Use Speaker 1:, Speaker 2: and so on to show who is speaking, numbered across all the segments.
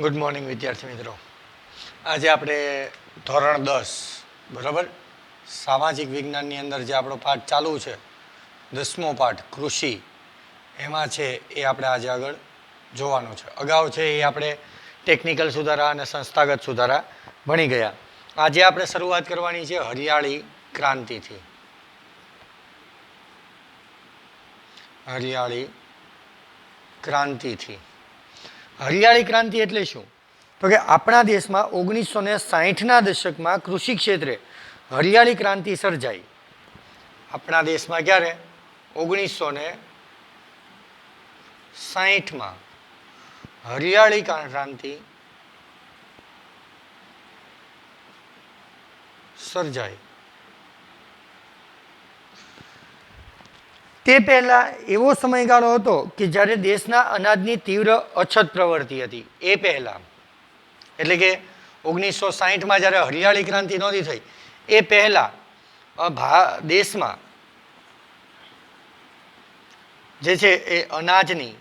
Speaker 1: Good morning વિદ્યાર્થી મિત્રો. આજે આપણે ધોરણ 10 બરાબર સામાજિક વિજ્ઞાનની અંદર જે આપણો પાઠ ચાલુ છે 10મો પાઠ કૃષિ એમાં છે એ આપણે આજે આગળ જોવાનું છે. અગાઉ છે એ આપણે ટેકનિકલ સુધારા અને સંસ્થાગત સુધારા ભણી ગયા. આજે આપણે શરૂઆત કરવાની છે હરિયાળી ક્રાંતિથી. હરિયાળી ક્રાંતિથી. હરિયાળી ક્રાંતિ એટલે શું? તો કે આપણા દેશમાં 1960ના દશકમાં કૃષિ ક્ષેત્રે હરિયાળી ક્રાંતિ સર્જાઈ. આપણા દેશમાં ક્યારે? 1960માં હરિયાળી ક્રાંતિ સર્જાઈ. તે પહેલા એવો સમયગાળો હતો કે જ્યારે દેશના અનાજની તીવ્ર અછત પ્રવર્તી હતી. એ પહેલા એટલે કે 1960માં જ્યારે હરિયાળી ક્રાંતિ નહોતી થઈ એ પહેલા દેશમાં જે છે એ અનાજની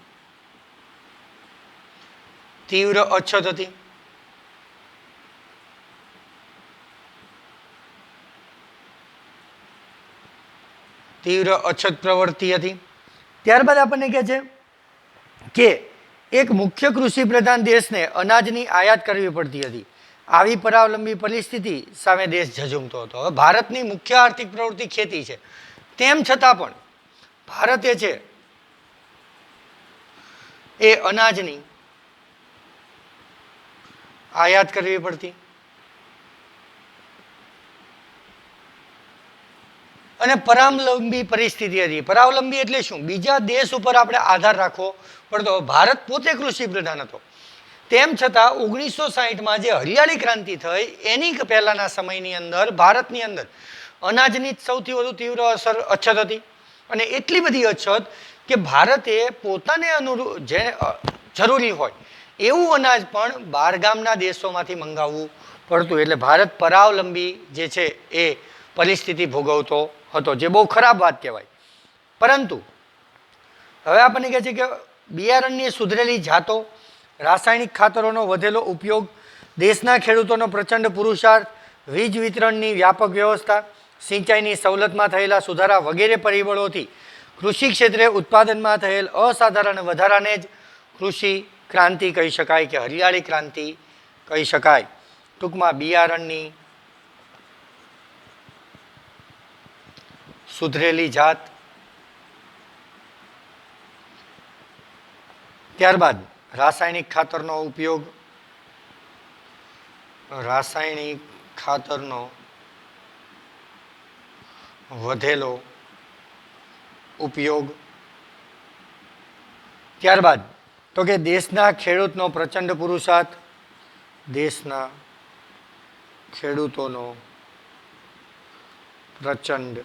Speaker 1: તીવ્ર અછત હતી. તીવ્ર અછત પ્રવર્તી હતી. ત્યારબાદ આપણને કહે છે કે એક મુખ્ય કૃષિ પ્રધાન દેશને અનાજની આયાત કરવી પડતી હતી. આવી પરાવલંબી પરિસ્થિતિ સામે દેશ ઝઝૂમતો હતો. હવે ભારતની મુખ્ય આર્થિક પ્રવૃત્તિ ખેતી છે, તેમ છતાં પણ ભારતે છે એ અનાજની આયાત કરવી પડતી. અને પરાવલંબી પરિસ્થિતિ હતી. પરાવલંબી એટલે શું? બીજા દેશ ઉપર આપણે આધાર રાખવો પડતો. ભારત પોતે કૃષિ પ્રધાન હતો, તેમ છતાં 1960માં જે હરિયાળી ક્રાંતિ થઈ એની પહેલાના સમયની અંદર ભારતની અંદર અનાજની સૌથી વધુ તીવ્ર અછત હતી. અને એટલી બધી અછત કે ભારતે પોતાને અનુરૂપ જે જરૂરી હોય એવું અનાજ પણ બહારગામના દેશોમાંથી મંગાવવું પડતું. એટલે ભારત પરાવલંબી જે છે એ પરિસ્થિતિ ભોગવતો હતો, જે બહુ ખરાબ વાત કહેવાય. પરંતુ હવે આપણને કહે છે કે બિયારણની સુધરેલી જાતો, રાસાયણિક ખાતરોનો વધેલો ઉપયોગ, દેશના ખેડૂતોનો પ્રચંડ પુરુષાર્થ, વીજ વિતરણની વ્યાપક વ્યવસ્થા, સિંચાઈની સવલતમાં થયેલા સુધારા વગેરે પરિબળોથી કૃષિ ક્ષેત્રે ઉત્પાદનમાં થયેલ અસાધારણ વધારાને જ કૃષિ ક્રાંતિ કહી શકાય કે હરિયાળી ક્રાંતિ કહી શકાય. ટૂંકમાં બિયારણની સુધરેલી જાત, ત્યારબાદ રાસાયણિક ખાતરનો ઉપયોગ, રાસાયણિક ખાતરનો વધેલો ઉપયોગ, ત્યારબાદ તો કે દેશના ખેડૂતનો પ્રચંડ પુરુષાર્થ, દેશના ખેડૂતોનો પ્રચંડ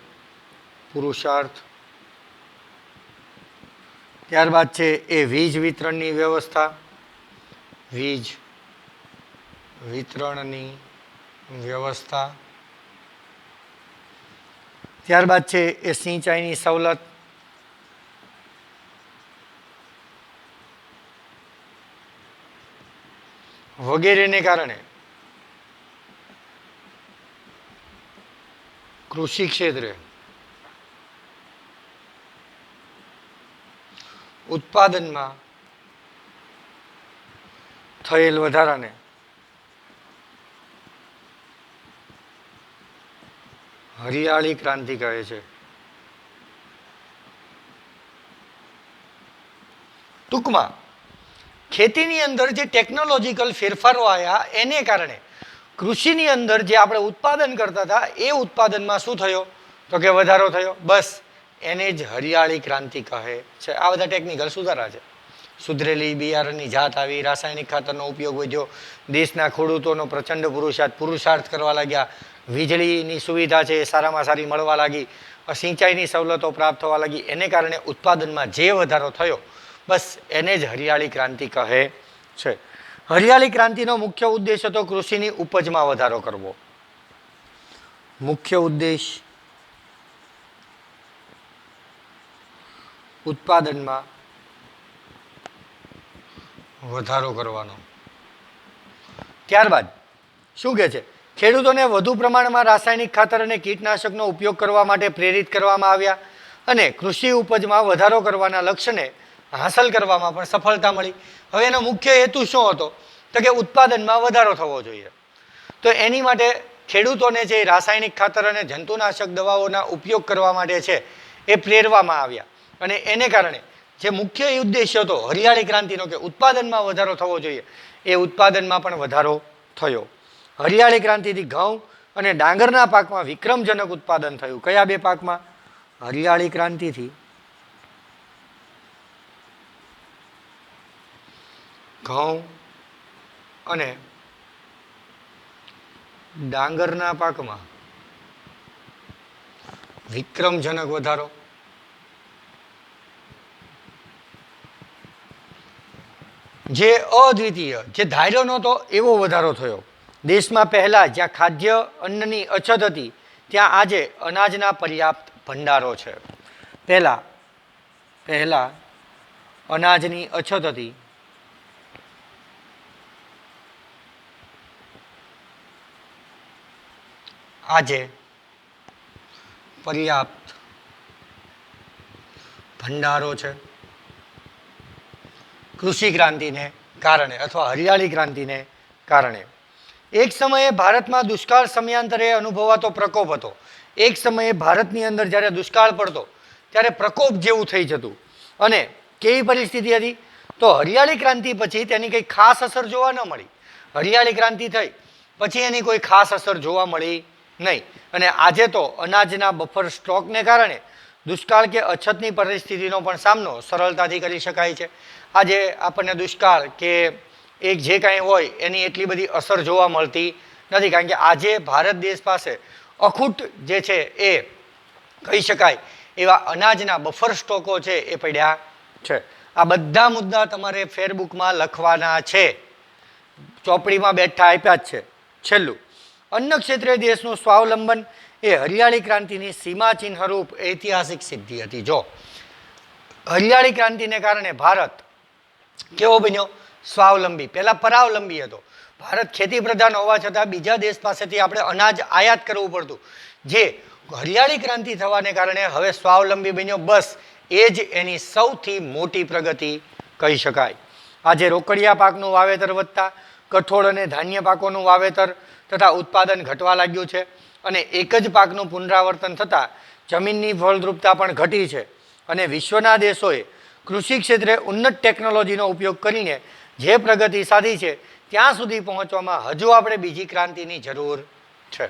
Speaker 1: પુરુષાર્થ, ત્યારબાદ છે એ વીજ વિતરણની વ્યવસ્થા, વીજ વિતરણની વ્યવસ્થા, ત્યારબાદ છે એ સિંચાઈની સવલત, વગેરેને કારણે કૃષિ ક્ષેત્રે ઉત્પાદનમાં થયેલ વધારાને હરિયાળી ક્રાંતિ કહે છે. ટૂંકમાં ખેતીની અંદર જે ટેકનોલોજીકલ ફેરફારો આવ્યા એને કારણે કૃષિની અંદર જે આપણે ઉત્પાદન કરતા હતા એ ઉત્પાદનમાં શું થયો? તો કે વધારો થયો. બસ એને જ હરિયાળી ક્રાંતિ કહે છે. આ બધા ટેકનિકલ સુધારા છે. સુધરેલી બિયારણની જાત આવી, રાસાયણિક ખાતરનો ઉપયોગ વધ્યો, દેશના ખેડૂતોનો પ્રચંડ પુરુષાર્થ કરવા લાગ્યા, વીજળીની સુવિધા છે એ સારામાં સારી મળવા લાગી, સિંચાઈની સવલતો પ્રાપ્ત થવા લાગી. એને કારણે ઉત્પાદનમાં જે વધારો થયો બસ એને જ હરિયાળી ક્રાંતિ કહે છે. હરિયાળી ક્રાંતિનો મુખ્ય ઉદ્દેશ હતો કૃષિની ઉપજમાં વધારો કરવો. મુખ્ય ઉદ્દેશ ઉત્પાદનમાં વધારો કરવાનો. ત્યારબાદ શું કહે છે, ખેડૂતોને વધુ પ્રમાણમાં રાસાયણિક ખાતર અને કીટનાશકનો ઉપયોગ કરવા માટે પ્રેરિત કરવામાં આવ્યા અને કૃષિ ઉપજમાં વધારો કરવાના લક્ષ્યને હાંસલ કરવામાં પણ સફળતા મળી. હવે એનો મુખ્ય હેતુ શું હતો? તો કે ઉત્પાદનમાં વધારો થવો જોઈએ. તો એની માટે ખેડૂતોને જે રાસાયણિક ખાતર અને જંતુનાશક દવાઓના ઉપયોગ કરવા માટે છે એ પ્રેરવામાં આવ્યા અને એને કારણે જે મુખ્ય ઉદ્દેશ્ય હતો હરિયાળી ક્રાંતિનો કે ઉત્પાદનમાં વધારો થવો જોઈએ, એ ઉત્પાદનમાં પણ વધારો થયો. હરિયાળી ક્રાંતિથી ઘઉં અને ડાંગરના પાકમાં વિક્રમજનક ઉત્પાદન થયું. કયા બે પાકમાં? હરિયાળી ક્રાંતિથી ઘઉં અને ડાંગરના પાકમાં વિક્રમજનક વધારો. જે અદ્વિતીય, જે ધાર્યો નહોતો એવો વધારો થયો. દેશમાં પહેલા જ્યાં ખાદ્ય અન્નની અછત હતી ત્યાં આજે અનાજના પર્યાપ્ત ભંડારો છે. પહેલા અનાજની અછત હતી, આજે પર્યાપ્ત ભંડારો છે. કૃષિ ક્રાંતિને કારણે અથવા હરિયાળી ક્રાંતિને કારણે. એક સમયે ભારતમાં દુષ્કાળ સમયાંતરે અનુભવાતો પ્રકોપ હતો. એક સમયે ભારતની અંદર જ્યારે દુષ્કાળ પડતો ત્યારે પ્રકોપ જેવું થઈ જતું. અને કેવી પરિસ્થિતિ હતી? તો હરિયાળી ક્રાંતિ પછી તેની કંઈ ખાસ અસર જોવા ન મળી. હરિયાળી ક્રાંતિ થઈ પછી એની કોઈ ખાસ અસર જોવા મળી નહીં. અને આજે તો અનાજના બફર સ્ટોકને કારણે દુષ્કાળ કે અછતની પરિસ્થિતિનો પણ સામનો સરળતાથી કરી શકાય છે. આજે આપણને દુષ્કાળ કે એક જે કાંઈ હોય એની એટલી બધી અસર જોવા મળતી નથી, કારણ કે આજે ભારત દેશ પાસે અખૂટ જે છે એ કહી શકાય એવા અનાજના બફર સ્ટોકો છે એ પડ્યા છે. આ બધા મુદ્દા તમારે ફેરબુકમાં લખવાના છે. ચોપડીમાં બેઠા આપ્યા જ છે. છેલ્લું, અન્ન ક્ષેત્રે દેશનું સ્વાવલંબન એ હરિયાળી ક્રાંતિની સીમાચિહ્નરૂપ ઐતિહાસિક સિદ્ધિ હતી. જો હરિયાળી ક્રાંતિને કારણે ભારત કેવો બન્યો? સ્વાવલંબી. પહેલા પરાવલંબી હતો. ભારત ખેતી પ્રધાન હોવા છતાં બીજા દેશ પાસેથી આપણે અનાજ આયાત કરવું પડતું. જે હરિયાળી ક્રાંતિ થવાને કારણે હવે સ્વાવલંબી બન્યો. બસ એ જ એની સૌથી મોટી પ્રગતિ કહી શકાય. આજે રોકડિયા પાકનું વાવેતર વધતા કઠોળ અને ધાન્ય પાકોનું વાવેતર તથા ઉત્પાદન ઘટવા લાગ્યું છે અને એક જ પાકનું પુનરાવર્તન થતાં જમીનની ફળદ્રુપતા પણ ઘટી છે. અને વિશ્વના દેશોએ કૃષિ ક્ષેત્રે ઉન્નત ટેકનોલોજીનો ઉપયોગ કરીને જે પ્રગતિ સાધી છે ત્યાં સુધી પહોંચવામાં હજુ આપણે બીજી ક્રાંતિની જરૂર છે.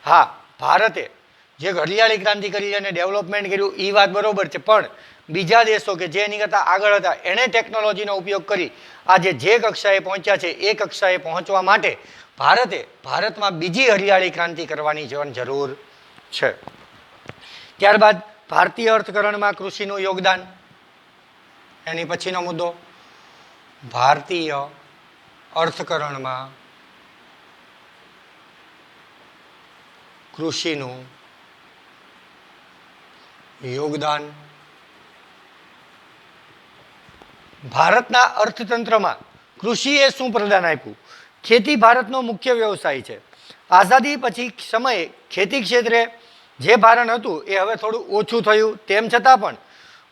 Speaker 1: હા, ભારતે જે હરિયાળી ક્રાંતિ કરી અને ડેવલપમેન્ટ કર્યું એ વાત બરોબર છે, પણ બીજા દેશો કે જે એની કરતાં આગળ હતા એણે ટેકનોલોજીનો ઉપયોગ કરી આજે જે કક્ષાએ પહોંચ્યા છે એ કક્ષાએ પહોંચવા માટે ભારતમાં બીજી હરિયાળી ક્રાંતિ કરવાની જરૂર છે. ત્યારબાદ ભારતીય અર્થકરણમાં કૃષિનું યોગદાન, એની પછીનો મુદ્દો ભારતીય અર્થકરણમાં કૃષિનું યોગદાન. ભારતના અર્થતંત્રમાં કૃષિએ શું પ્રદાન આપ્યું? ખેતી ભારતનો મુખ્ય વ્યવસાય છે. આઝાદી પછી સમયે ખેતી ક્ષેત્રે જે ભારણ હતું એ હવે થોડું ઓછું થયું, તેમ છતાં પણ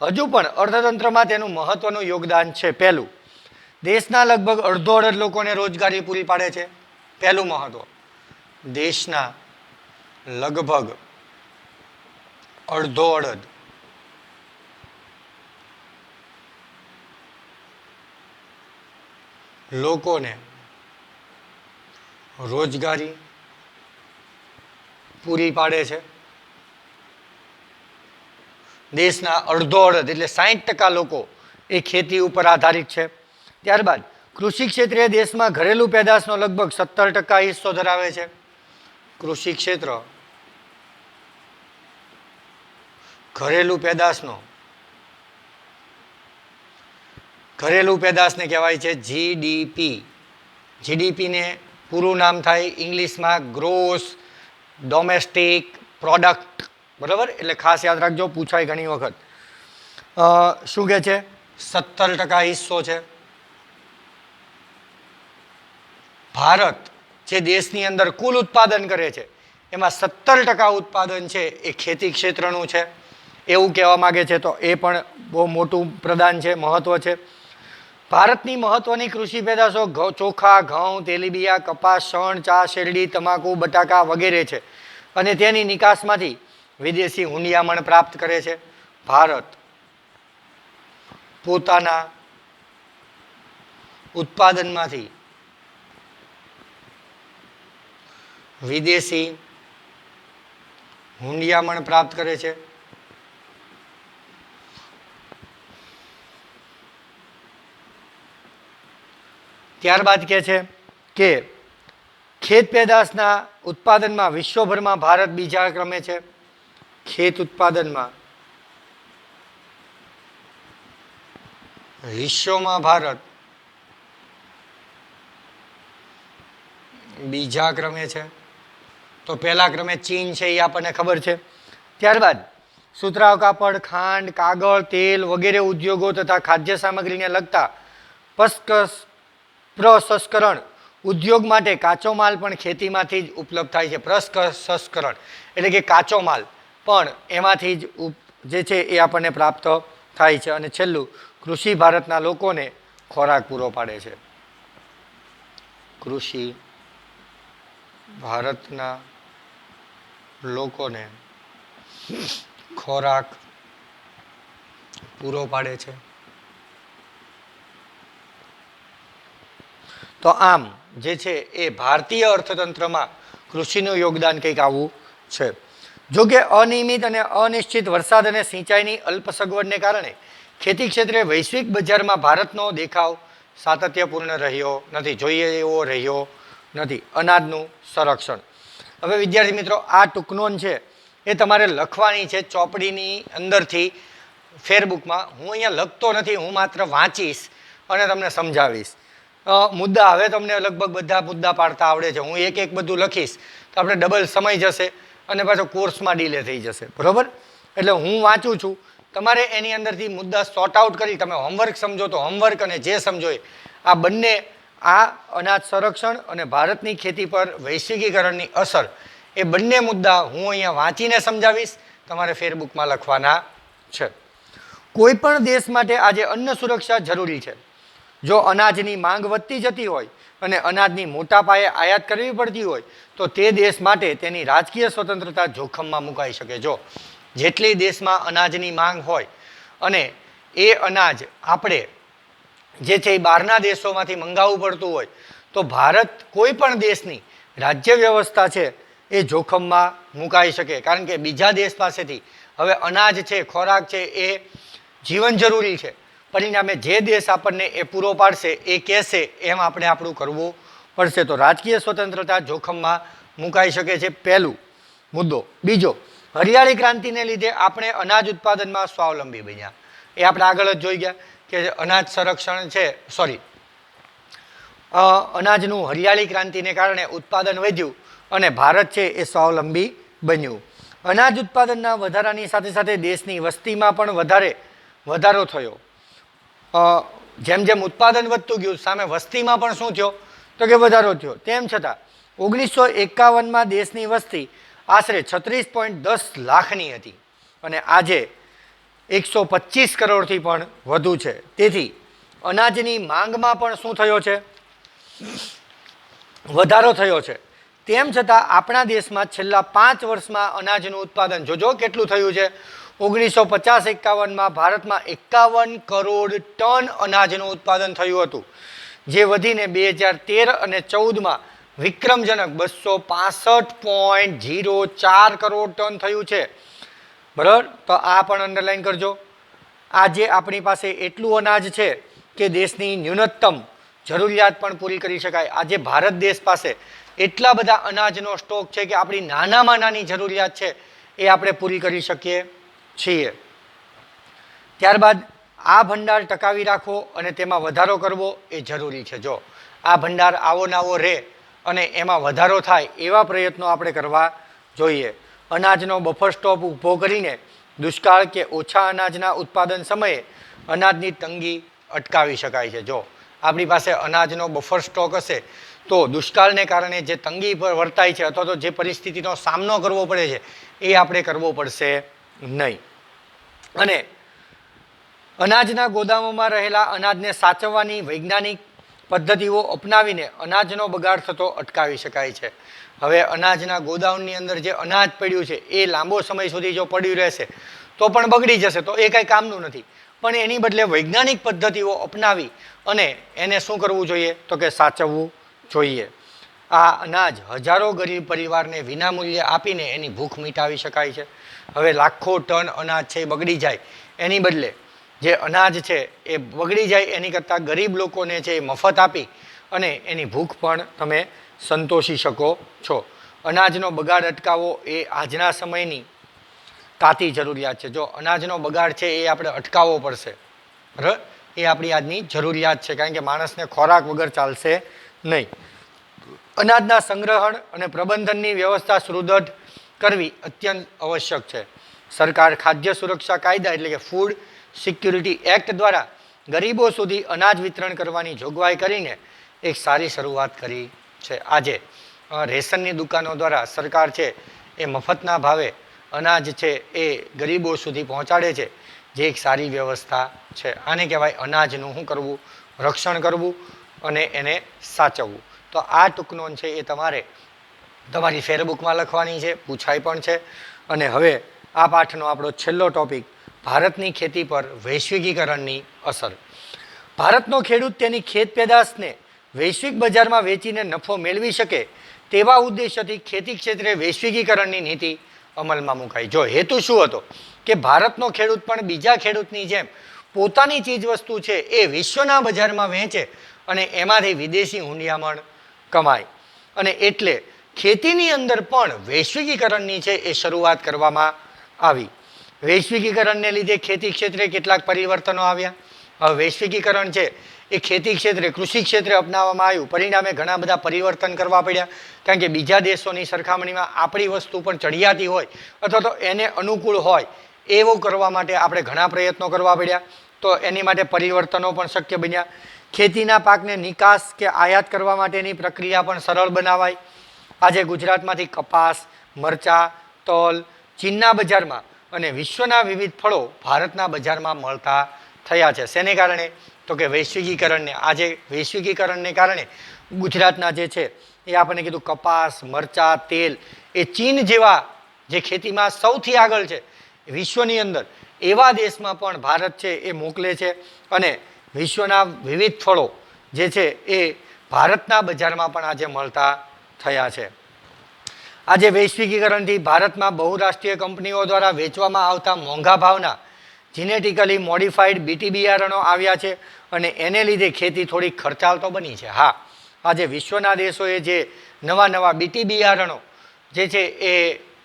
Speaker 1: હજુ પણ અર્થતંત્રમાં તેનું મહત્વનું યોગદાન છે. પહેલું, દેશના લગભગ અડધોઅડધ લોકોને રોજગારી પૂરી પાડે છે. પહેલું મહત્વ, દેશના લગભગ અડધોઅડધ લોકોને રોજગારી પૂરી પાડે છે. દેશના અડધોઅડધ એટલે 60% લોકો એ ખેતી ઉપર આધારિત છે. ત્યારબાદ કૃષિ ક્ષેત્રે દેશમાં ઘરેલું પેદાશનો લગભગ 70% હિસ્સો ધરાવે છે. કૃષિ ક્ષેત્ર ઘરેલું પેદાશને કહેવાય છે જીડીપી. જીડીપીને પૂરું નામ થાય ઇંગ્લિશમાં ગ્રોસ ડોમેસ્ટિક પ્રોડક્ટ. બરાબર? એટલે ખાસ યાદ રાખજો, પૂછાય ઘણી વખત. શું કહે છે? 70% હિસ્સો છે ભારત જે દેશની અંદર કુલ ઉત્પાદન કરે છે એમાં 17% ઉત્પાદન છે એ ખેતી ક્ષેત્રનું છે એવું કહેવા માગે છે. તો એ પણ બહુ મોટું પ્રદાન છે, મહત્વ છે. ભારતની મહત્વની કૃષિ પેદાશો ચોખા, ઘઉં, તેલીબિયા, કપાસ, શણ, ચા, શેરડી, તમાકુ, બટાકા વગેરે છે અને તેની નિકાસમાંથી વિદેશી હુંડિયામણ પ્રાપ્ત કરે છે. ભારત પોતાના ઉત્પાદનમાંથી વિદેશી હુંડિયામણ પ્રાપ્ત કરે છે. ત્યારબાદ કહે છે કે ખેત પેદાશના ઉત્પાદનમાં વિશ્વભરમાં ભારત બીજા ક્રમે છે. ખેત ઉત્પાદનમાં વિશ્વમાં ભારત બીજા ક્રમે છે. તો પહેલા ક્રમે ચીન છે એ આપણને ખબર છે. ત્યારબાદ સુતરાઉ કાપડ, ખાંડ, કાગળ, તેલ વગેરે ઉદ્યોગો તથા ખાદ્ય સામગ્રીને લગતા પ્રસંસ્કરણ ઉદ્યોગ માટે કાચો માલ પણ ખેતીમાંથી જ ઉપલબ્ધ થાય છે. પ્રસંસ્કરણ એટલે કે કાચો માલ પણ એમાંથી જ જે છે એ આપણને પ્રાપ્ત થાય છે. અને છેલ્લું, કૃષિ ભારતના લોકોને ખોરાક પૂરો પાડે છે. કૃષિ ભારતના લોકોને ખોરાક પૂરો પાડે છે. તો આમ જે છે એ ભારતીય અર્થતંત્રમાં કૃષિનું યોગદાન કંઈક આવું છે. જો કે અનિયમિત અને અનિશ્ચિત વરસાદ અને સિંચાઈની અલ્પ સગવડને કારણે ખેતી ક્ષેત્રે વૈશ્વિક બજારમાં ભારતનો દેખાવ સાતત્યપૂર્ણ રહ્યો નથી, જોઈએ એવો રહ્યો નથી. અનાજનું સંરક્ષણ. હવે વિદ્યાર્થી મિત્રો, આ ટૂંક નોંધ છે એ તમારે લખવાની છે ચોપડીની અંદરથી ફેરબુકમાં. હું અહીંયા લખતો નથી, હું માત્ર વાંચીશ અને તમને સમજાવીશ. મુદ્દા હવે તમને લગભગ બધા મુદ્દા પાડતા આવડે છે. હું એક એક બધું લખીશ તો આપણે ડબલ સમય જશે અને પાછો કોર્સમાં ડીલે થઈ જશે, બરોબર? એટલે હું વાંચું છું, તમારે એની અંદરથી મુદ્દા સોર્ટ આઉટ કરી તમે હોમવર્ક સમજો તો હોમવર્ક અને જે સમજો એ આ બંને, આ અનાજ સંરક્ષણ અને ભારતની ખેતી પર વૈશ્વિકીકરણની અસર, એ બંને મુદ્દા હું અહીંયા વાંચીને સમજાવીશ, તમારે ફેરબુકમાં લખવાના છે. કોઈ પણ દેશ માટે આજે અન્ન સુરક્ષા જરૂરી છે. જો અનાજની માંગ વધતી જતી હોય અને અનાજની મોટા પાયે આયાત કરવી પડતી હોય તો તે દેશ માટે તેની રાજકીય સ્વતંત્રતા જોખમમાં મુકાઈ શકે. જો જેટલી દેશમાં અનાજની માંગ હોય અને એ અનાજ આપણે જે છે એ બહારના દેશોમાંથી મંગાવવું પડતું હોય તો ભારત કોઈ પણ દેશની રાજ્ય વ્યવસ્થા છે એ જોખમમાં મુકાઈ શકે. કારણ કે બીજા દેશ પાસેથી હવે અનાજ છે, ખોરાક છે, એ જીવન જરૂરી છે. પરિણામે જે દેશ આપણને એ પૂરો પાડશે એ કહેશે એમ આપણે આપણું કરવું પડશે. તો રાજકીય સ્વતંત્રતા જોખમમાં મુકાઈ શકે છે, પહેલું મુદ્દો. બીજો, હરિયાળી ક્રાંતિને લીધે આપણે અનાજ ઉત્પાદનમાં સ્વાવલંબી બન્યા. એ આપણે આગળ જ જોઈ ગયા કે અનાજ સંરક્ષણ છે, અનાજનું હરિયાળી ક્રાંતિને કારણે ઉત્પાદન વધ્યું અને ભારત છે એ સ્વાવલંબી બન્યું. અનાજ ઉત્પાદનના વધારાની સાથે સાથે દેશની વસ્તીમાં પણ વધારો થયો. જેમ જેમ ઉત્પાદન વધતું ગયું સામે વસ્તીમાં પણ શું થયો તો કે વધારો થયો. તેમ છતાં 1951માં દેશની વસ્તી આશરે 36.10 લાખની હતી અને આજે 125 કરોડથી પણ વધુ છે. તેથી અનાજની માંગમાં પણ શું થયો છે? વધારો થયો છે. તેમ છતાં આપણા દેશમાં છેલ્લા 5 વર્ષમાં અનાજનું ઉત્પાદન જોજો કેટલું થયું છે. 1950-51માં ભારતમાં 51 કરોડ ટન અનાજનું ઉત્પાદન થયું હતું, જે વધીને 2013 અને 14માં વિક્રમજનક 265.04 કરોડ ટન થયું છે, બરાબર? તો આ પણ અંડરલાઈન કરજો. આજે આપણી પાસે એટલું અનાજ છે કે દેશની ન્યૂનતમ જરૂરિયાત પણ પૂરી કરી શકાય. આજે ભારત દેશ પાસે એટલા બધા અનાજનો સ્ટોક છે કે આપણી નાનામાં નાની જરૂરિયાત છે એ આપણે પૂરી કરી શકીએ છીએ. ત્યારબાદ આ ભંડાર ટકાવી રાખવો અને તેમાં વધારો કરવો એ જરૂરી છે. જો આ ભંડાર આવો નાવો રહે અને એમાં વધારો થાય એવા પ્રયત્નો આપણે કરવા જોઈએ. અનાજનો બફર સ્ટોક ઊભો કરીને દુષ્કાળ કે ઓછા અનાજના ઉત્પાદન સમયે અનાજની તંગી અટકાવી શકાય છે. જો આપણી પાસે અનાજનો બફર સ્ટોક હશે તો દુષ્કાળને કારણે જે તંગી પર વર્તાય છે અથવા તો જે પરિસ્થિતિનો સામનો કરવો પડે છે એ આપણે કરવો પડશે નહીં. અને અનાજના ગોદામોમાં રહેલા અનાજને સાચવવાની વૈજ્ઞાનિક પદ્ધતિઓ અપનાવીને અનાજનો બગાડ થતો અટકાવી શકાય છે. હવે અનાજના ગોદામની અંદર જે અનાજ પડ્યું છે એ લાંબો સમય સુધી જો પડ્યું રહેશે તો પણ બગડી જશે, તો એ કંઈ કામનું નથી. પણ એની બદલે વૈજ્ઞાનિક પદ્ધતિઓ અપનાવી અને એને શું કરવું જોઈએ તો કે સાચવવું જોઈએ. આ અનાજ હજારો ગરીબ પરિવારને વિનામૂલ્યે આપીને એની ભૂખ મિટાવી શકાય છે. હવે લાખો ટન અનાજ છે એ બગડી જાય એની બદલે જે અનાજ છે એ બગડી જાય એની કરતાં ગરીબ લોકોને છે એ મફત આપી અને એની ભૂખ પણ તમે સંતોષી શકો છો. અનાજનો બગાડ અટકાવવો એ આજના સમયની તાતી જરૂરિયાત છે. જો અનાજનો બગાડ છે એ આપણે અટકાવવો પડશે, બરાબર, એ આપણી આજની જરૂરિયાત છે, કારણ કે માણસને ખોરાક વગર ચાલશે નહીં. અનાજના સંગ્રહણ અને પ્રબંધનની વ્યવસ્થા સુદૃઢ કરવી અત્યંત આવશ્યક છે. સરકાર ખાદ્ય સુરક્ષા કાયદા એટલે કે ફૂડ સિક્યુરિટી એક્ટ દ્વારા ગરીબો સુધી અનાજ વિતરણ કરવાની જોગવાઈ કરીને એક સારી શરૂઆત કરી છે. આજે રેશનની દુકાનો દ્વારા સરકાર છે એ મફતના ભાવે અનાજ છે એ ગરીબો સુધી પહોંચાડે છે, જે એક સારી વ્યવસ્થા છે. આને કહેવાય અનાજનું શું કરવું, રક્ષણ કરવું અને એને સાચવવું. તો આ ટૂંક નોંધ છે એ તમારે તમારી ફેરબુકમાં લખવાની છે, પૂછાય પણ છે. અને હવે આ પાઠનો આપણો છેલ્લો ટોપિક, ભારતની ખેતી પર વૈશ્વિકીકરણની અસર. ભારતનો ખેડૂત તેની ખેત પેદાશને વૈશ્વિક બજારમાં વેચીને નફો મેળવી શકે તેવા ઉદ્દેશ્યથી ખેતી ક્ષેત્રે વૈશ્વિકીકરણની નીતિ અમલમાં મુકાઈ. જો હેતુ શું હતો કે ભારતનો ખેડૂત પણ બીજા ખેડૂતની જેમ પોતાની ચીજ વસ્તુ છે એ વિશ્વના બજારમાં વહેંચે અને એમાંથી વિદેશી હુંડિયામણ કમાય. અને એટલે ખેતીની અંદર પણ વૈશ્વિકીકરણની છે એ શરૂઆત કરવામાં આવી. વૈશ્વિકીકરણને લીધે ખેતી ક્ષેત્રે કેટલાક પરિવર્તનો આવ્યા. હવે વૈશ્વિકીકરણ છે એ ખેતી ક્ષેત્રે, કૃષિ ક્ષેત્રે અપનાવવામાં આવ્યું. પરિણામે ઘણા બધા પરિવર્તન કરવા પડ્યા, કારણ કે બીજા દેશોની સરખામણીમાં આપણી વસ્તુ પણ ચડિયાતી હોય અથવા તો એને અનુકૂળ હોય એવું કરવા માટે આપણે ઘણા પ્રયત્નો કરવા પડ્યા. તો એની માટે પરિવર્તનો પણ શક્ય બન્યા. ખેતીના પાકને નિકાસ કે આયાત કરવા માટેની પ્રક્રિયા પણ સરળ બનાવાય. આજે ગુજરાતમાંથી કપાસ, મરચાં, તલ ચીનના બજારમાં અને વિશ્વના વિવિધ ફળો ભારતના બજારમાં મળતા થયા છે. શેને કારણે તો કે વૈશ્વિકીકરણને. આજે વૈશ્વિકીકરણને કારણે ગુજરાતના જે છે એ આપણને કીધું કપાસ, મરચાં, તેલ એ ચીન જેવા જે ખેતીમાં સૌથી આગળ છે વિશ્વની અંદર, એવા દેશમાં પણ ભારત છે એ મોકલે છે. અને વિશ્વના વિવિધ ફળો જે છે એ ભારતના બજારમાં પણ આજે મળતા થયા છે. આજે વૈશ્વિકીકરણથી ભારતમાં બહુરાષ્ટ્રીય કંપનીઓ દ્વારા વેચવામાં આવતા મોંઘા ભાવના જીનેટિકલી મોડિફાઈડ બીટી બિયારણો આવ્યા છે અને એને લીધે ખેતી થોડી ખર્ચાળ તો બની છે. હા, આજે વિશ્વના દેશોએ જે નવા નવા બીટી બિયારણો જે છે એ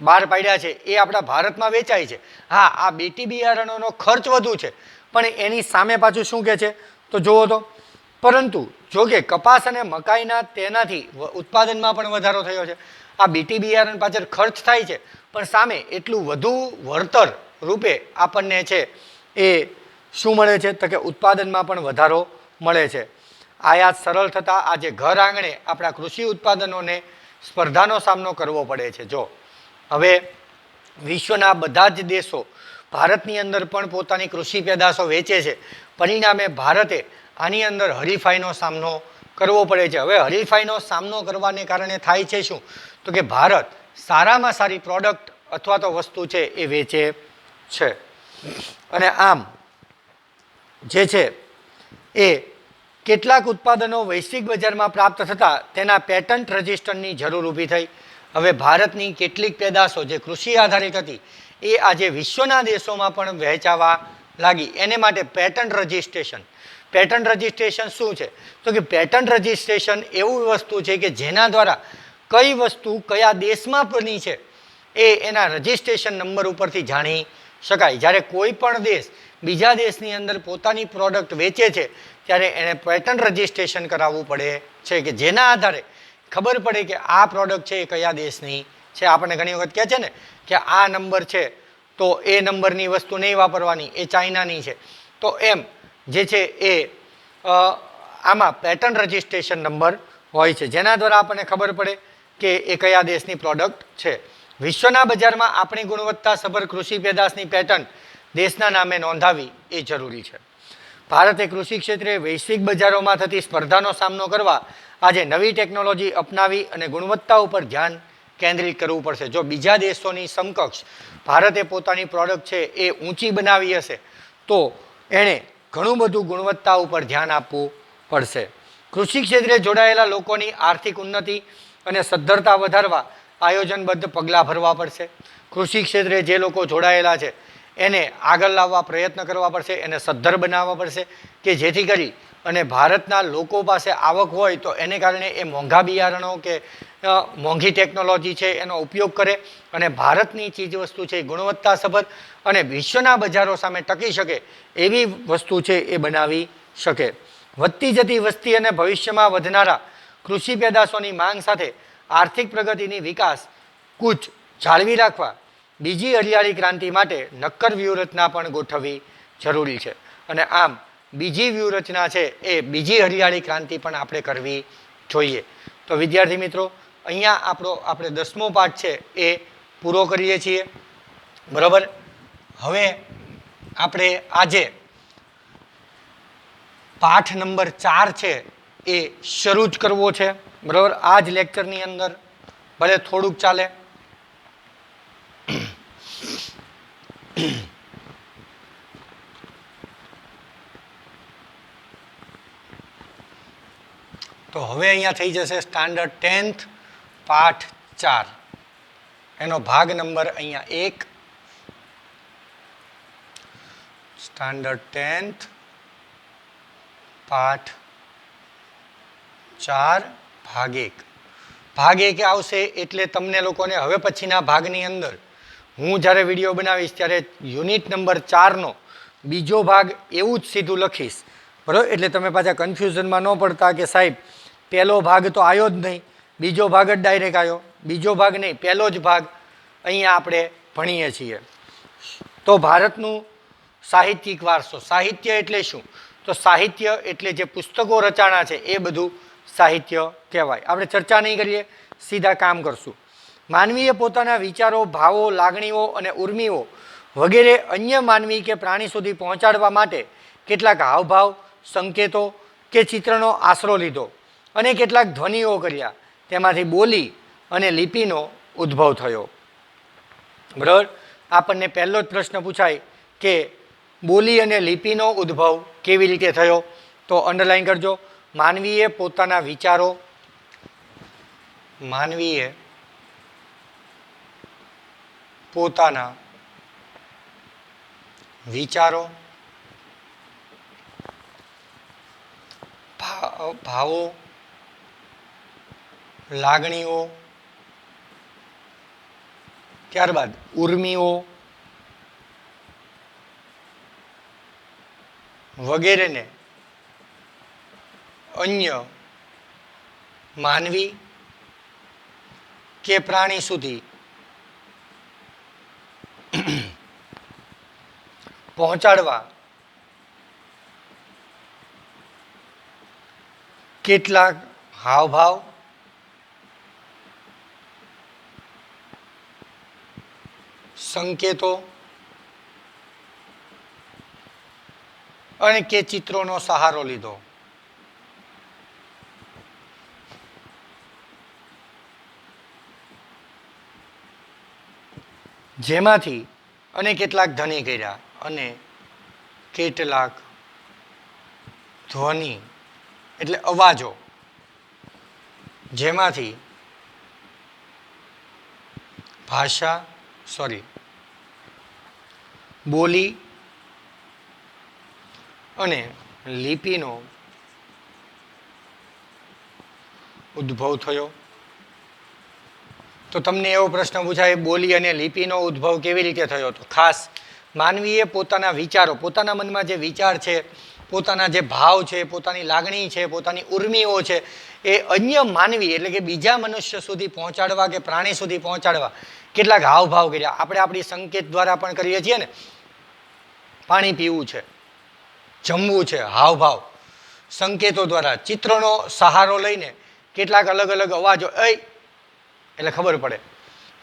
Speaker 1: બહાર પાડ્યા છે એ આપણા ભારતમાં વેચાય છે. હા, આ બીટી બિયારણોનો ખર્ચ વધુ છે, પણ એની સામે પાછું શું કહે છે તો જુઓ તો, પરંતુ જો કે કપાસ અને મકાઈના તેનાથી ઉત્પાદનમાં પણ વધારો થયો છે. આ બીટી બિયારણ પાછળ ખર્ચ થાય છે, પણ સામે એટલું વધુ વળતર રૂપે આપણને છે એ શું મળે છે તો કે ઉત્પાદનમાં પણ વધારો મળે છે. આયાત સરળ થતાં આજે ઘર આંગણે આપણા કૃષિ ઉત્પાદનોને સ્પર્ધાનો સામનો કરવો પડે છે. જો હવે વિશ્વના બધા જ દેશો ભારતની અંદર પણ પોતાની કૃષિ પેદાશો વેચે છે. પરિણામે ભારતે આની અંદર હરીફાઈનો સામનો કરવો પડે છે. હવે હરીફાઈનો સામનો કરવાને કારણે થાય છે શું તો કે ભારત સારામાં સારી પ્રોડક્ટ અથવા તો વસ્તુ છે એ વેચે છે. અને આમ જે છે એ કેટલાક ઉત્પાદનો વૈશ્વિક બજારમાં પ્રાપ્ત થતાં તેના પેટન્ટ રજિસ્ટરની જરૂર ઊભી થઈ. હવે ભારતની કેટલીક પેદાશો જે કૃષિ આધારિત હતી એ આજે વિશ્વના દેશોમાં પણ વહેંચાવા લાગી. એને માટે પેટન્ટ રજિસ્ટ્રેશન. પેટન્ટ રજિસ્ટ્રેશન શું છે તો કે પેટન્ટ રજિસ્ટ્રેશન એવું વસ્તુ છે કે જેના દ્વારા કઈ વસ્તુ કયા દેશમાં બની છે એ એના રજિસ્ટ્રેશન નંબર ઉપરથી જાણી શકાય. જ્યારે કોઈ પણ દેશ બીજા દેશની અંદર પોતાની પ્રોડક્ટ વેચે છે ત્યારે એને પેટન્ટ રજિસ્ટ્રેશન કરાવવું પડે છે, કે જેના આધારે ખબર પડે કે આ પ્રોડક્ટ છે એ કયા દેશની છે. આપણને ઘણી વખત કહે છે ને કે આ નંબર છે તો એ નંબરની વસ્તુ નહીં વાપરવાની, એ ચાઇનાની છે. તો એમ જે છે એ આમાં પેટન્ટ રજિસ્ટ્રેશન નંબર હોય છે, જેના દ્વારા આપણને ખબર પડે કે એ કયા દેશની પ્રોડક્ટ છે. વિશ્વના બજારમાં આપણી ગુણવત્તાસભર કૃષિ પેદાશની પેટર્ન દેશના નામે નોંધાવી એ જરૂરી છે. ભારતે કૃષિ ક્ષેત્રે વૈશ્વિક બજારોમાં થતી સ્પર્ધાનો સામનો કરવા આજે નવી ટેકનોલોજી અપનાવી અને ગુણવત્તા ઉપર ધ્યાન કેન્દ્રિત કરવું પડશે. જો બીજા દેશોની સમકક્ષ ભારતે પોતાની પ્રોડક્ટ છે એ ઊંચી બનાવી હશે તો એણે ઘણું બધું ગુણવત્તા ઉપર ધ્યાન આપવું પડશે. કૃષિ ક્ષેત્રે જોડાયેલા લોકોની આર્થિક ઉન્નતિ અને સદ્ધરતા વધારવા આયોજનબદ્ધ પગલાં ભરવા પડશે. કૃષિ ક્ષેત્રે જે લોકો જોડાયેલા છે એને આગળ લાવવા પ્રયત્ન કરવા પડશે, એને સદ્ધર બનાવવા પડશે કે જેથી કરી અને ભારતના લોકો પાસે આવક હોય તો એને કારણે એ મોંઘા બિયારણો કે મોંઘી ટેકનોલોજી છે એનો ઉપયોગ કરે અને ભારતની ચીજવસ્તુ છે એ ગુણવત્તાસભર અને વિશ્વના બજારો સામે ટકી શકે એવી વસ્તુ છે એ બનાવી શકે. વધતી જતી વસ્તી અને ભવિષ્યમાં વધનારા કૃષિ પેદાશોની માંગ સાથે આર્થિક પ્રગતિની વિકાસ કૂચ જાળવી રાખવા બીજી હરિયાળી ક્રાંતિ માટે નક્કર વ્યૂહરચના પણ ગોઠવવી જરૂરી છે. અને આમ બીજી વ્યૂહરચના છે એ બીજી હરિયાળી ક્રાંતિ પણ આપણે કરવી જોઈએ. તો વિદ્યાર્થી મિત્રો, અહીંયા આપણે 10મો પાઠ છે એ પૂરો કરીએ છીએ. બરાબર. હવે આપણે આજે પાઠ નંબર 4 છે એ શરૂ જ કરવો છે. બરાબર. આ જ લેક્ચરની અંદર ભલે થોડુંક ચાલે. તો હવે અહીંયા થઈ જશે સ્ટાન્ડર્ડ 10th પાઠ 4, એનો ભાગ નંબર અહીંયા 1. સ્ટાન્ડર્ડ 10th પાઠ 4 ભાગ 1. ભાગ 1 આવશે એટલે તમને લોકોને હવે પછીના ભાગની અંદર હું જ્યારે વિડીયો બનાવીશ ત્યારે યુનિટ નંબર 4નો બીજો ભાગ એવું જ સીધું લખીશ. બરાબર. એટલે તમે પાછા કન્ફ્યુઝનમાં ન પડતા કે સાહેબ પહેલો ભાગ તો આવ્યો જ નહીં, બીજો ભાગ જ ડાયરેક્ટ આવ્યો. બીજો ભાગ નહીં, પહેલો જ ભાગ અહીંયા આપણે ભણીએ છીએ. તો ભારતનું સાહિત્યિક વારસો. સાહિત્ય એટલે શું? તો સાહિત્ય એટલે જે પુસ્તકો રચાણા છે એ બધું સાહિત્ય કહેવાય. આપણે ચર્ચા નહીં કરીએ, સીધા કામ કરશું. માનવીએ પોતાના વિચારો, ભાવો, લાગણીઓ અને ઉર્મિઓ વગેરે અન્ય માનવી કે પ્રાણી સુધી પહોંચાડવા માટે કેટલાક હાવભાવ, સંકેતો કે ચિત્રનો આશરો લીધો અને કેટલાક ધ્વનિઓ કર્યા. તેમાંથી બોલી અને લિપિનો ઉદ્ભવ થયો. બરાબર. આપણને પહેલો જ પ્રશ્ન પૂછાય કે બોલી અને લિપિનો ઉદ્ભવ કેવી રીતે થયો? તો અંડરલાઈન કરજો. માનવીએ પોતાના વિચારો, માનવીએ પોતાના વિચારો, ભાવો, લાગણીઓ, ત્યારબાદ ઉર્મિઓ વગેરેને અન્ય માનવી કે પ્રાણી સુધી પહોંચાડવા કેટલાક હાવભાવ, સંકેતો અને કે ચિત્રોનો સહારો લીધો. જેમાંથી અને કેટલાક ધ્વનિ કર્યા અને કેટલાક ધ્વનિ એટલે અવાજો, જેમાંથી બોલી અને લિપિનો ઉદ્ભવ થયો. તો તમને એવો પ્રશ્ન પૂછાય, બોલી અને લિપિનો ઉદ્ભવ કેવી રીતે થયો? તો ખાસ માનવીએ પોતાના વિચારો, પોતાના મનમાં જે વિચાર છે, પોતાના જે ભાવ છે, પોતાની લાગણી છે, પોતાની ઉર્મિઓ છે, એ અન્ય માનવી એટલે કે બીજા મનુષ્ય સુધી પહોંચાડવા કે પ્રાણી સુધી પહોંચાડવા કેટલાક હાવભાવ કર્યા. આપણે આપણી સંકેત દ્વારા પણ કરીએ છીએ ને, પાણી પીવું છે, જમવું છે, હાવભાવ સંકેતો દ્વારા, ચિત્રનો સહારો લઈને કેટલાક અલગ અલગ અવાજો એટલે ખબર પડે.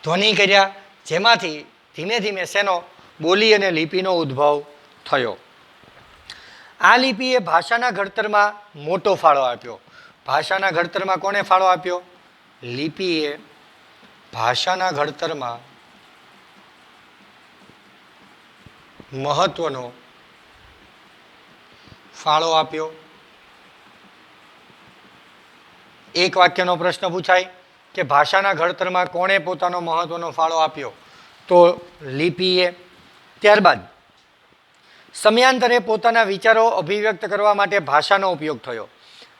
Speaker 1: ધ્વનિ કર્યા, જેમાંથી ધીમે ધીમે શેનો બોલી અને લિપિનો ઉદ્ભવ થયો. આ લિપિએ ભાષાના ઘડતરમાં મોટો ફાળો આપ્યો. ભાષાના ઘડતરમાં કોણે ફાળો આપ્યો? લિપિએ ભાષાના ઘડતરમાં મહત્વનો ફાળો આપ્યો. એક વાક્યનો પ્રશ્ન પૂછાય કે ભાષાના ઘડતરમાં કોણે પોતાનો મહત્વનો ફાળો આપ્યો? તો લિપિએ. ત્યારબાદ સમયાંતરે પોતાના વિચારો અભિવ્યક્ત કરવા માટે ભાષાનો ઉપયોગ થયો.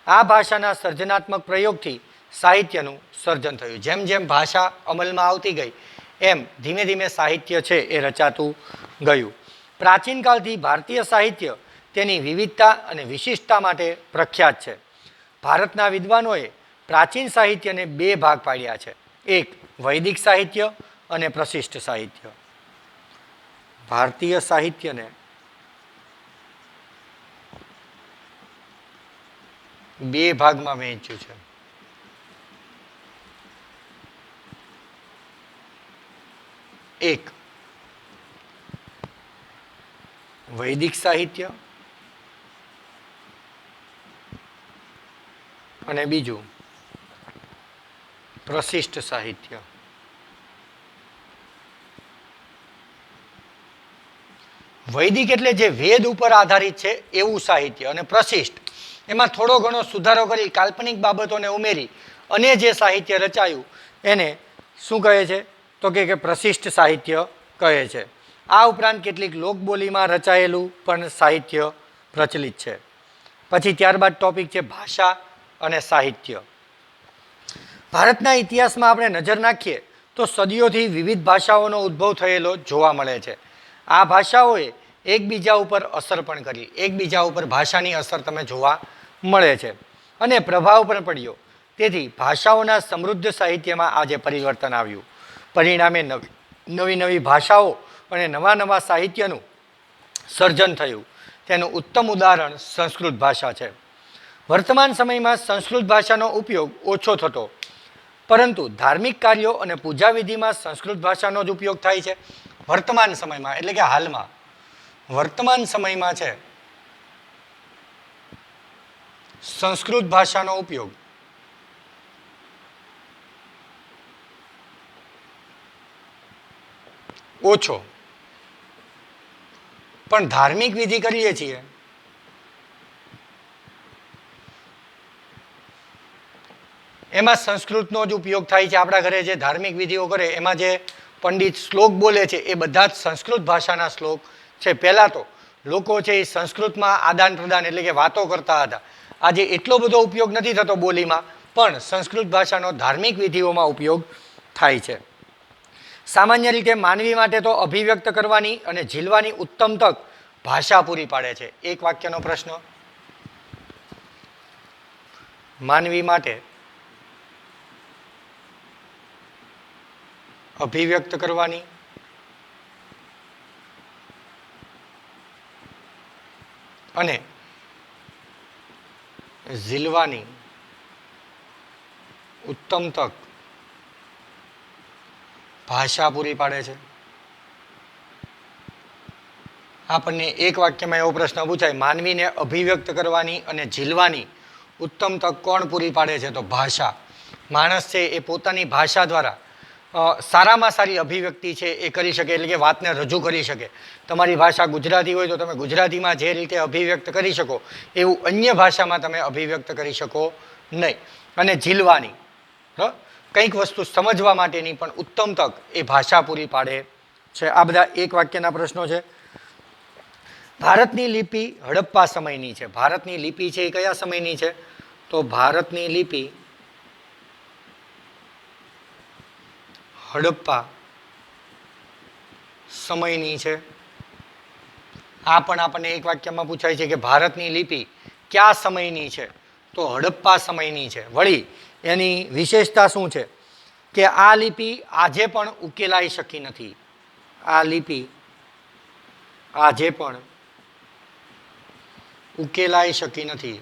Speaker 1: આ ભાષાના સર્જનાત્મક પ્રયોગથી સાહિત્યનું સર્જન થયું. જેમ જેમ ભાષા અમલમાં આવતી ગઈ એમ ધીમે ધીમે સાહિત્ય છે એ રચાતું ગયું. પ્રાચીન કાળથી ભારતીય સાહિત્ય તેની વિવિધતા અને વિશિષ્ટતા માટે પ્રખ્યાત છે. ભારતના વિદ્વાનોએ પ્રાચીન સાહિત્યને બે ભાગ પાડ્યા છે. એક વૈદિક સાહિત્ય અને પ્રશિષ્ટ સાહિત્ય. ભારતીય સાહિત્યને બે ભાગમાં વહેંચ્યું છે. એક વૈદિક સાહિત્ય અને બીજું પ્રશિષ્ટ સાહિત્ય. વૈદિક એટલે જે વેદ ઉપર આધારિત છે એવું સાહિત્ય, અને પ્રશિષ્ટ એમાં થોડો ઘણો સુધારો કરી કાલ્પનિક બાબતોને ઉમેરી અને જે સાહિત્ય રચાયું એને શું કહે છે? તો કે પ્રશિષ્ટ સાહિત્ય કહે છે. આ ઉપરાંત કેટલીક લોકબોલીમાં રચાયેલું પણ સાહિત્ય પ્રચલિત છે. પછી ત્યારબાદ ટોપિક છે ભાષા અને સાહિત્ય. ભારતના ઇતિહાસમાં આપણે નજર નાખીએ તો સદીઓથી વિવિધ ભાષાઓનો ઉદ્ભવ થયેલો જોવા મળે છે. આ ભાષાઓએ એકબીજા ઉપર અસર પણ કરી. એકબીજા ઉપર ભાષાની અસર તમે જોવા મળે છે અને પ્રભાવ પણ પડ્યો. તેથી ભાષાઓના સમૃદ્ધ સાહિત્યમાં આજે પરિવર્તન આવ્યું. પરિણામે નવી નવી ભાષાઓ અને નવા નવા સાહિત્યનું સર્જન થયું. તેનું ઉત્તમ ઉદાહરણ સંસ્કૃત ભાષા છે. વર્તમાન સમયમાં સંસ્કૃત ભાષાનો ઉપયોગ ઓછો થતો, પરંતુ ધાર્મિક કાર્યો અને પૂજાવિધિમાં સંસ્કૃત ભાષાનો જ ઉપયોગ થાય છે. વર્તમાન સમયમાં એટલે કે હાલમાં વર્તમાન સમયમાં છે સંસ્કૃત ભાષાનો ઉપયોગ ઓછો, પણ ધાર્મિક વિધિ કરીએ છીએ એમાં સંસ્કૃતનો જ ઉપયોગ થાય છે. આપણા ઘરે જે ધાર્મિક વિધિઓ કરે એમાં જે પંડિત શ્લોક બોલે છે એ બધા જ સંસ્કૃત ભાષાના શ્લોક છે. પહેલાં તો લોકો છે એ સંસ્કૃતમાં આદાન પ્રદાન એટલે કે વાતો કરતા હતા. આજે એટલો બધો ઉપયોગ નથી થતો બોલીમાં, પણ સંસ્કૃત ભાષાનો ધાર્મિક વિધિઓમાં ઉપયોગ થાય છે. સામાન્ય રીતે માનવી માટે તો અભિવ્યક્ત કરવાની અને ઝીલવાની ઉત્તમ તક ભાષા પૂરી પાડે છે. એક વાક્યનો પ્રશ્ન. માનવી માટે અભિવ્યક્ત કરવાની અને ઝીલવાની ઉત્તમ તક ભાષા પૂરી પાડે છે. આપણને એક વાક્યમાં એવો પ્રશ્ન પૂછાય, માનવીને અભિવ્યક્ત કરવાની અને ઝીલવાની ઉત્તમ તક કોણ પૂરી પાડે છે? તો ભાષા. માણસ છે એ પોતાની ભાષા દ્વારા સારામાં સારી અભિવ્યક્તિ છે એ કરી શકે, એટલે કે વાતને રજૂ કરી શકે. તમારી ભાષા ગુજરાતી હોય તો તમે ગુજરાતીમાં જે રીતે અભિવ્યક્ત કરી શકો એવું અન્ય ભાષામાં તમે અભિવ્યક્ત કરી શકો નહીં. અને ઝીલવાની કંઈક વસ્તુ સમજવા માટેની પણ ઉત્તમ તક એ ભાષા પૂરી પાડે છે. આ બધા એક વાક્યના પ્રશ્નો છે. ભારતની લિપિ હડપ્પા સમયની છે. ભારતની લિપિ છે એ કયા સમયની છે? તો ભારતની લિપિ હડપ્પા સમયની છે. આ પણ આપણને એક વાક્યમાં પૂછાય છે કે ભારતની લિપિ કયા સમયની છે? તો હડપ્પા સમયની છે. વળી એની વિશેષતા શું છે? કે આ લિપિ આજે પણ ઉકેલાઈ શકી નથી. આ લિપિ આજે પણ ઉકેલાઈ શકી નથી.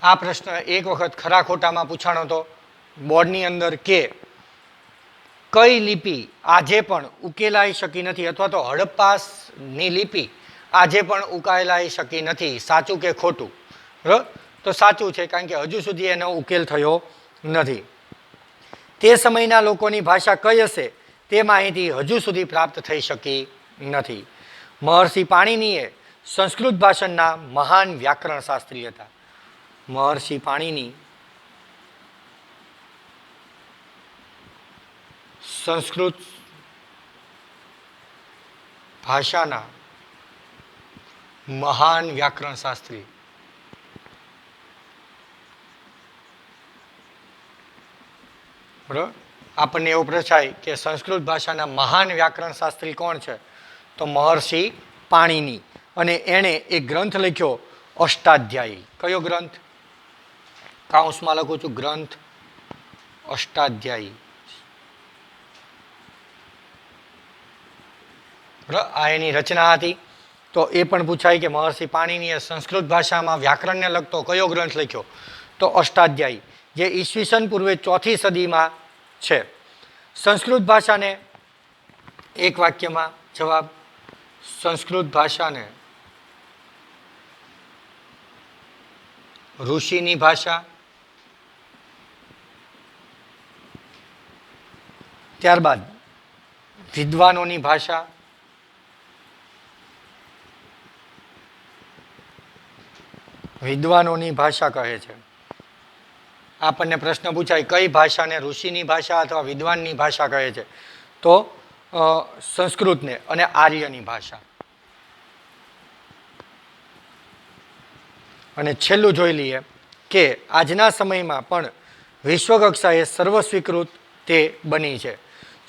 Speaker 1: આ પ્રશ્ન એક વખત ખરા ખોટામાં પૂછાણો હતો બોર્ડની અંદર કે કઈ લિપિ આજે પણ ઉકેલાઈ શકી નથી અથવા તો હડપ્પાની લિપિ આજે પણ ઉકેલાઈ શકી નથી, સાચું કે ખોટું? બરાબર, તો સાચું છે, કારણ કે હજુ સુધી એનો ઉકેલ થયો નથી. તે સમયના લોકોની ભાષા કઈ હશે તે માહિતી હજુ સુધી પ્રાપ્ત થઈ શકી નથી. મહર્ષિ પાણિનીએ સંસ્કૃત ભાષણના મહાન વ્યાકરણ શાસ્ત્રી હતા. મહર્ષિ પાણિની સંસ્કૃત ભાષાના મહાન વ્યાકરણ શાસ્ત્રી. બરાબર, આપણને એવો પ્રશ્ન કે સંસ્કૃત ભાષાના મહાન વ્યાકરણ શાસ્ત્રી કોણ છે? તો મહર્ષિ પાણિની. અને એણે એક ગ્રંથ લખ્યો અષ્ટાધ્યાયી. કયો ગ્રંથ? કાઉન્સમાં લખું છું, ગ્રંથ અષ્ટાધ્યાયી. આ એની રચના હતી. તો એ પણ પૂછાય કે મહર્ષિ પાણિનીએ સંસ્કૃત ભાષામાં વ્યાકરણને લગતો કયો ગ્રંથ લખ્યો? તો અષ્ટાધ્યાયી, જે ઈસવીસન પૂર્વે 4th સદીમાં છે. સંસ્કૃત ભાષાને એક વાક્યમાં જવાબ, સંસ્કૃત ભાષાને ઋષિની ભાષા, ત્યારબાદ વિદ્વાનોની ભાષા, વિદ્વાનોની ભાષા કહે છે. આપણને પ્રશ્ન પૂછાય કઈ ભાષાને ઋષિની ભાષા અથવા વિદ્વાનની ભાષા કહે છે? તો સંસ્કૃતને અને આર્યની ભાષા. અને છેલ્લું જોઈ લઈએ કે આજના સમયમાં પણ વિશ્વકક્ષાએ સર્વસ્વીકૃત તે બની છે.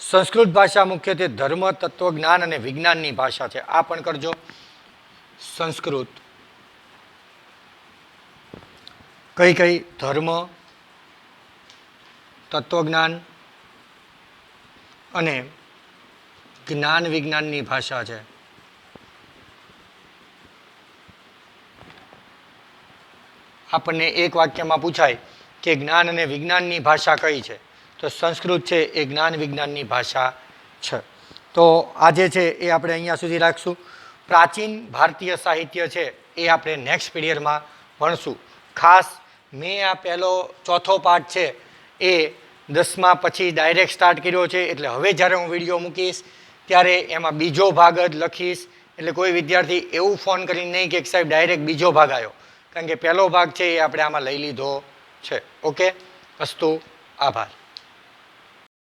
Speaker 1: સંસ્કૃત ભાષા મુખ્યત્વે ધર્મ, તત્વજ્ઞાન અને વિજ્ઞાનની ભાષા છે. આ પણ કરજો. સંસ્કૃત કઈ કઈ? ધર્મ, તત્વજ્ઞાન અને જ્ઞાન વિજ્ઞાનની ભાષા છે. આપણને એક વાક્યમાં પૂછાય કે જ્ઞાન અને વિજ્ઞાનની ભાષા કઈ છે? તો સંસ્કૃત છે એ જ્ઞાન વિજ્ઞાનની ભાષા છે. તો આજે છે એ આપણે અહીંયા સુધી રાખશું. પ્રાચીન ભારતીય સાહિત્ય છે એ આપણે નેક્સ્ટ પીરિયડમાં ભણશું. ખાસ મેં આ પહેલો ચોથો પાઠ છે એ 10મા પછી ડાયરેક્ટ સ્ટાર્ટ કર્યો છે, એટલે હવે જ્યારે હું વિડીયો મૂકીશ ત્યારે એમાં બીજો ભાગ જ લખીશ. એટલે કોઈ વિદ્યાર્થી એવું ફોન કરીને નહીં કે સાહેબ ડાયરેક્ટ બીજો ભાગ આવ્યો, કારણ કે પહેલો ભાગ છે એ આપણે આમાં લઈ લીધો છે. ઓકે, અસ્તુ, આભાર.